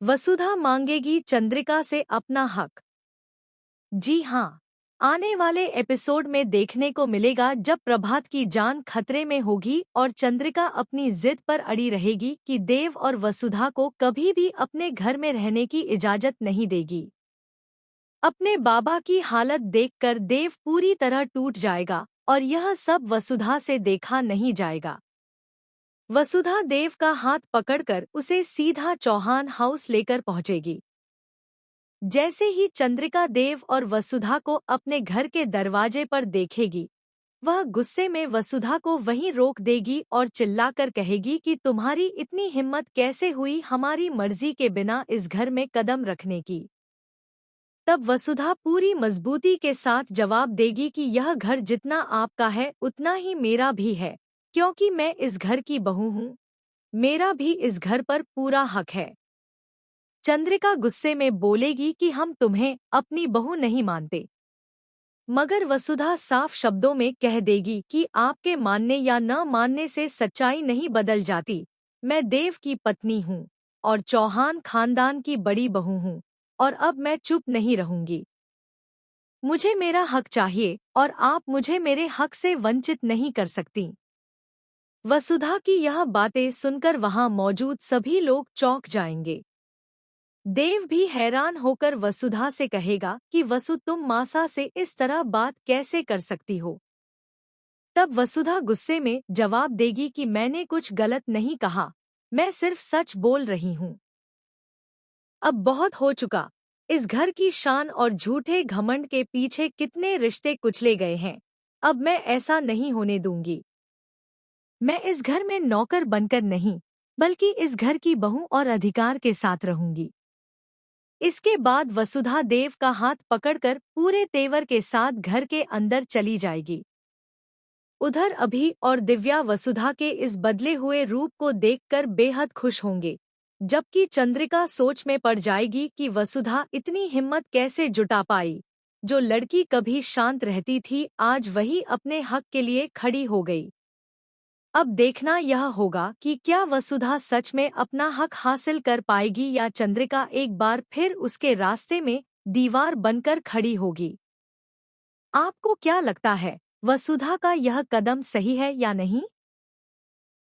वसुधा मांगेगी चंद्रिका से अपना हक। जी हाँ, आने वाले एपिसोड में देखने को मिलेगा जब प्रभात की जान खतरे में होगी और चंद्रिका अपनी जिद पर अड़ी रहेगी कि देव और वसुधा को कभी भी अपने घर में रहने की इजाजत नहीं देगी। अपने बाबा की हालत देखकर देव पूरी तरह टूट जाएगा और यह सब वसुधा से देखा नहीं जाएगा। वसुधा देव का हाथ पकड़कर उसे सीधा चौहान हाउस लेकर पहुंचेगी। जैसे ही चंद्रिका देव और वसुधा को अपने घर के दरवाजे पर देखेगी, वह गुस्से में वसुधा को वहीं रोक देगी और चिल्लाकर कहेगी कि तुम्हारी इतनी हिम्मत कैसे हुई हमारी मर्जी के बिना इस घर में कदम रखने की। तब वसुधा पूरी मजबूती के साथ जवाब देगी कि यह घर जितना आपका है उतना ही मेरा भी है, क्योंकि मैं इस घर की बहू हूँ। मेरा भी इस घर पर पूरा हक है। चंद्रिका गुस्से में बोलेगी कि हम तुम्हें अपनी बहू नहीं मानते। मगर वसुधा साफ शब्दों में कह देगी कि आपके मानने या न मानने से सच्चाई नहीं बदल जाती। मैं देव की पत्नी हूँ और चौहान खानदान की बड़ी बहू हूँ और अब मैं चुप नहीं रहूंगी। मुझे मेरा हक चाहिए और आप मुझे मेरे हक से वंचित नहीं कर सकती। वसुधा की यह बातें सुनकर वहां मौजूद सभी लोग चौंक जाएंगे। देव भी हैरान होकर वसुधा से कहेगा कि वसु तुम मासा से इस तरह बात कैसे कर सकती हो। तब वसुधा गुस्से में जवाब देगी कि मैंने कुछ गलत नहीं कहा, मैं सिर्फ सच बोल रही हूँ। अब बहुत हो चुका। इस घर की शान और झूठे घमंड के पीछे कितने रिश्ते कुचले गए हैं। अब मैं ऐसा नहीं होने दूंगी। मैं इस घर में नौकर बनकर नहीं, बल्कि इस घर की बहू और अधिकार के साथ रहूंगी। इसके बाद वसुधा देव का हाथ पकड़कर पूरे तेवर के साथ घर के अंदर चली जाएगी। उधर अभि और दिव्या वसुधा के इस बदले हुए रूप को देखकर बेहद खुश होंगे, जबकि चंद्रिका सोच में पड़ जाएगी कि वसुधा इतनी हिम्मत कैसे जुटा पाई। जो लड़की कभी शांत रहती थी आज वही अपने हक के लिए खड़ी हो गई। अब देखना यह होगा कि क्या वसुधा सच में अपना हक हासिल कर पाएगी या चंद्रिका एक बार फिर उसके रास्ते में दीवार बनकर खड़ी होगी। आपको क्या लगता है, वसुधा का यह कदम सही है या नहीं?